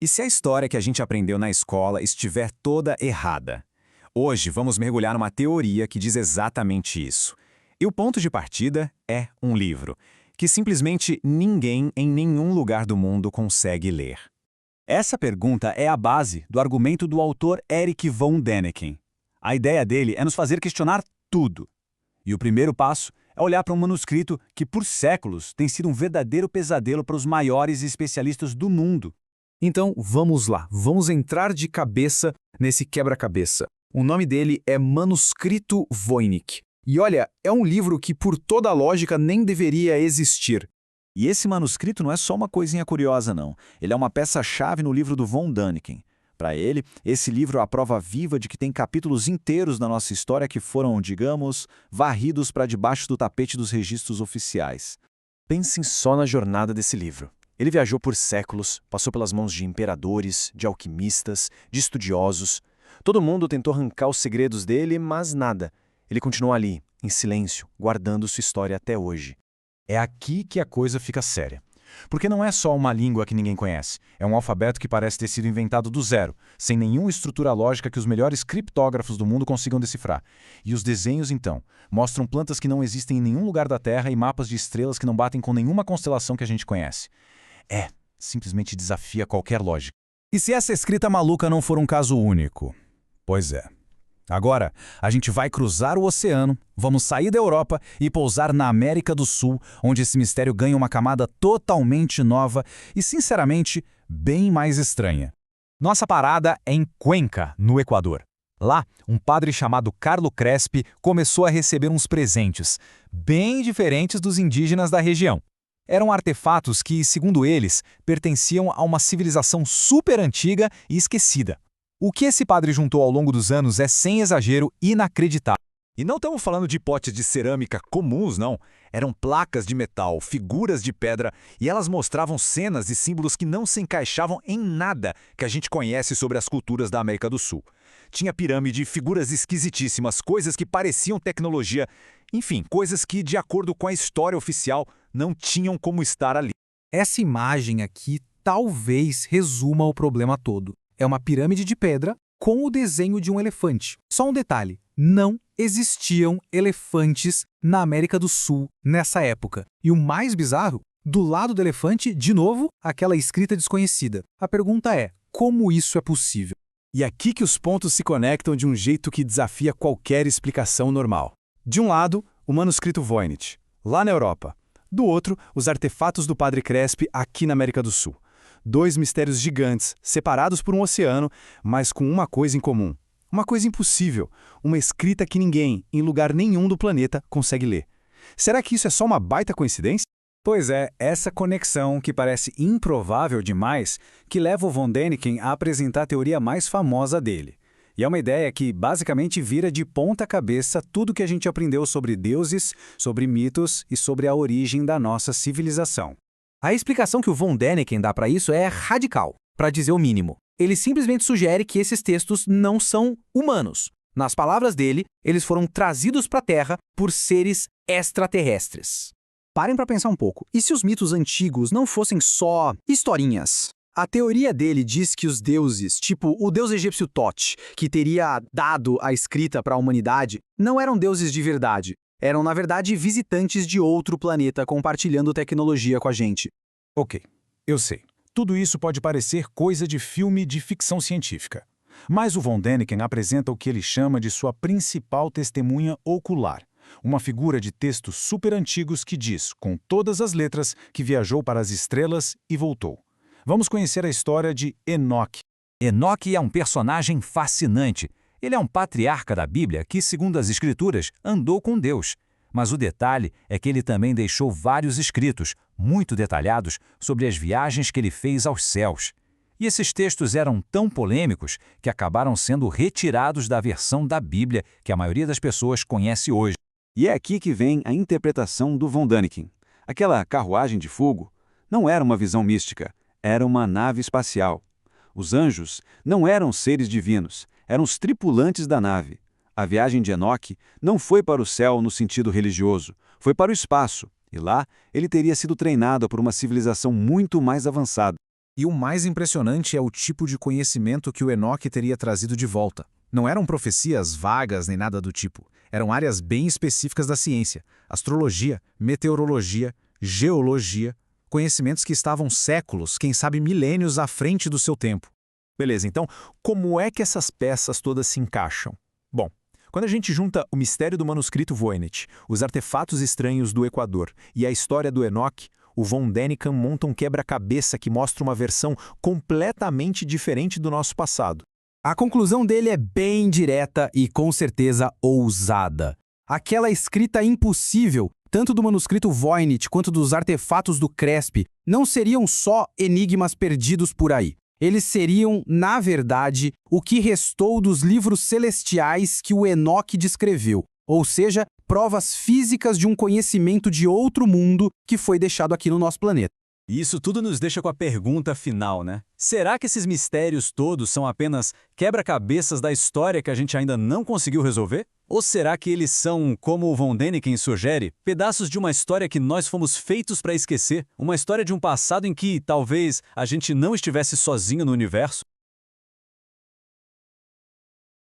E se a história que a gente aprendeu na escola estiver toda errada? Hoje vamos mergulhar numa teoria que diz exatamente isso. E o ponto de partida é um livro, que simplesmente ninguém em nenhum lugar do mundo consegue ler. Essa pergunta é a base do argumento do autor Erich von Däniken. A ideia dele é nos fazer questionar tudo. E o primeiro passo é olhar para um manuscrito que, por séculos, tem sido um verdadeiro pesadelo para os maiores especialistas do mundo. Então, vamos lá, vamos entrar de cabeça nesse quebra-cabeça. O nome dele é Manuscrito Voynich. E olha, é um livro que, por toda a lógica, nem deveria existir. E esse manuscrito não é só uma coisinha curiosa, não. Ele é uma peça-chave no livro do von Däniken. Para ele, esse livro é a prova viva de que tem capítulos inteiros da nossa história que foram, digamos, varridos para debaixo do tapete dos registros oficiais. Pensem só na jornada desse livro. Ele viajou por séculos, passou pelas mãos de imperadores, de alquimistas, de estudiosos. Todo mundo tentou arrancar os segredos dele, mas nada. Ele continuou ali, em silêncio, guardando sua história até hoje. É aqui que a coisa fica séria. Porque não é só uma língua que ninguém conhece, é um alfabeto que parece ter sido inventado do zero, sem nenhuma estrutura lógica que os melhores criptógrafos do mundo consigam decifrar. E os desenhos, então, mostram plantas que não existem em nenhum lugar da Terra e mapas de estrelas que não batem com nenhuma constelação que a gente conhece. Simplesmente desafia qualquer lógica. E se essa escrita maluca não for um caso único? Pois é. Agora, a gente vai cruzar o oceano, vamos sair da Europa e pousar na América do Sul, onde esse mistério ganha uma camada totalmente nova e, sinceramente, bem mais estranha. Nossa parada é em Cuenca, no Equador. Lá, um padre chamado Carlo Crespi começou a receber uns presentes, bem diferentes dos indígenas da região. Eram artefatos que, segundo eles, pertenciam a uma civilização super antiga e esquecida. O que esse padre juntou ao longo dos anos é, sem exagero, inacreditável. E não estamos falando de potes de cerâmica comuns, não. Eram placas de metal, figuras de pedra, e elas mostravam cenas e símbolos que não se encaixavam em nada que a gente conhece sobre as culturas da América do Sul. Tinha pirâmide, figuras esquisitíssimas, coisas que pareciam tecnologia, enfim, coisas que, de acordo com a história oficial, não tinham como estar ali. Essa imagem aqui talvez resuma o problema todo. É uma pirâmide de pedra com o desenho de um elefante. Só um detalhe, não existiam elefantes na América do Sul nessa época. E o mais bizarro, do lado do elefante, de novo, aquela escrita desconhecida. A pergunta é, como isso é possível? E aqui que os pontos se conectam de um jeito que desafia qualquer explicação normal. De um lado, o manuscrito Voynich, lá na Europa. Do outro, os artefatos do Padre Crespi aqui na América do Sul. Dois mistérios gigantes, separados por um oceano, mas com uma coisa em comum. Uma coisa impossível, uma escrita que ninguém, em lugar nenhum do planeta, consegue ler. Será que isso é só uma baita coincidência? Pois é, essa conexão que parece improvável demais que leva o von Däniken a apresentar a teoria mais famosa dele. E é uma ideia que basicamente vira de ponta cabeça tudo que a gente aprendeu sobre deuses, sobre mitos e sobre a origem da nossa civilização. A explicação que o von Däniken dá para isso é radical, para dizer o mínimo. Ele simplesmente sugere que esses textos não são humanos. Nas palavras dele, eles foram trazidos para a Terra por seres extraterrestres. Parem para pensar um pouco. E se os mitos antigos não fossem só historinhas? A teoria dele diz que os deuses, tipo o deus egípcio Thoth, que teria dado a escrita para a humanidade, não eram deuses de verdade. Eram, na verdade, visitantes de outro planeta compartilhando tecnologia com a gente. Ok, eu sei. Tudo isso pode parecer coisa de filme de ficção científica. Mas o von Däniken apresenta o que ele chama de sua principal testemunha ocular. Uma figura de textos super antigos que diz, com todas as letras, que viajou para as estrelas e voltou. Vamos conhecer a história de Enoque. Enoque é um personagem fascinante. Ele é um patriarca da Bíblia que, segundo as Escrituras, andou com Deus. Mas o detalhe é que ele também deixou vários escritos, muito detalhados, sobre as viagens que ele fez aos céus. E esses textos eram tão polêmicos que acabaram sendo retirados da versão da Bíblia que a maioria das pessoas conhece hoje. E é aqui que vem a interpretação do von Däniken. Aquela carruagem de fogo não era uma visão mística, era uma nave espacial. Os anjos não eram seres divinos, eram os tripulantes da nave. A viagem de Enoque não foi para o céu no sentido religioso, foi para o espaço, e lá ele teria sido treinado por uma civilização muito mais avançada. E o mais impressionante é o tipo de conhecimento que o Enoque teria trazido de volta. Não eram profecias vagas nem nada do tipo. Eram áreas bem específicas da ciência: astrologia, meteorologia, geologia, conhecimentos que estavam séculos, quem sabe milênios à frente do seu tempo. Beleza, então, como é que essas peças todas se encaixam? Bom, quando a gente junta o mistério do manuscrito Voynich, os artefatos estranhos do Equador e a história do Enoque, o von Däniken monta um quebra-cabeça que mostra uma versão completamente diferente do nosso passado. A conclusão dele é bem direta e, com certeza, ousada. Aquela escrita impossível, tanto do manuscrito Voynich quanto dos artefatos do Crespi, não seriam só enigmas perdidos por aí. Eles seriam, na verdade, o que restou dos livros celestiais que o Enoque descreveu, ou seja, provas físicas de um conhecimento de outro mundo que foi deixado aqui no nosso planeta. E isso tudo nos deixa com a pergunta final, né? Será que esses mistérios todos são apenas quebra-cabeças da história que a gente ainda não conseguiu resolver? Ou será que eles são, como o von Däniken sugere, pedaços de uma história que nós fomos feitos para esquecer? Uma história de um passado em que, talvez, a gente não estivesse sozinho no universo?